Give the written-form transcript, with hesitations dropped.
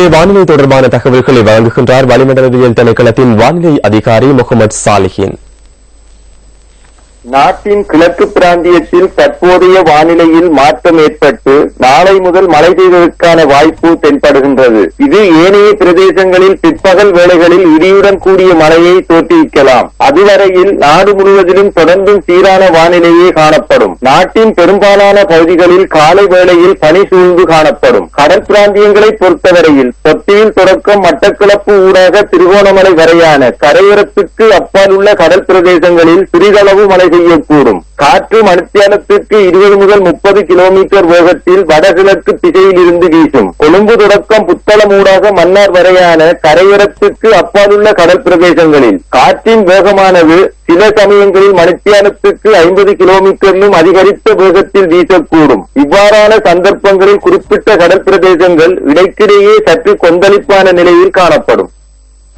இன்றைய வானிலை தொடர்பான தகவல்களை வழங்குகின்றார் வளிமண்டலவியல் திணைக்களத்தின் வானிலை அதிகாரி முகமது சாலிஹின். நாட்டின் கிழக்கு பிராந்தியத்தில் தற்போதைய வானிலையில் மாற்றம் ஏற்பட்டு நாளை முதல் மழை பெய்வதற்கான வாய்ப்பு தென்படுகின்றது. இது ஏனைய பிரதேசங்களில் பிற்பகல் வேளைகளில் இடியுடன் கூடிய மழையை தோற்றுவிக்கலாம். அதுவரையில் நாடு முழுவதிலும் தொடர்ந்தும் சீரான வானிலையே காணப்படும். நாட்டின் பெரும்பாலான பகுதிகளில் காலை வேளையில் பனி சூழ்ந்து காணப்படும். கடல் பிராந்தியங்களை பொறுத்தவரையில் பொத்தியில் தொடக்கம் மட்டக்களப்பு ஊடாக திருகோணமலை வரையான கரையோரத்துக்கு அப்பால் உள்ள கடல் பிரதேசங்களில் சிறிதளவு மழை செய்யக்கூடும். காற்று மணித்தியாலத்திற்கு 20 முதல் 30 கிலோமீட்டர் வேகத்தில் வடகிழக்கு திசையில் இருந்து வீசும். கொழும்பு தொடக்கம் புத்தளம் ஊடாக மன்னார் வரையான கரையோரத்துக்கு அப்பாலுள்ள கடல் பிரதேசங்களில் காற்றின் வேகமானது சில சமயங்களில் மணித்தியாலத்துக்கு 50 கிலோமீட்டரிலும் அதிகரித்த வேகத்தில் வீசக்கூடும். இவ்வாறான சந்தர்ப்பங்களில் குறிப்பிட்ட கடல் பிரதேசங்கள் இடைக்கிடையே சற்று கொந்தளிப்பான நிலையில் காணப்படும்.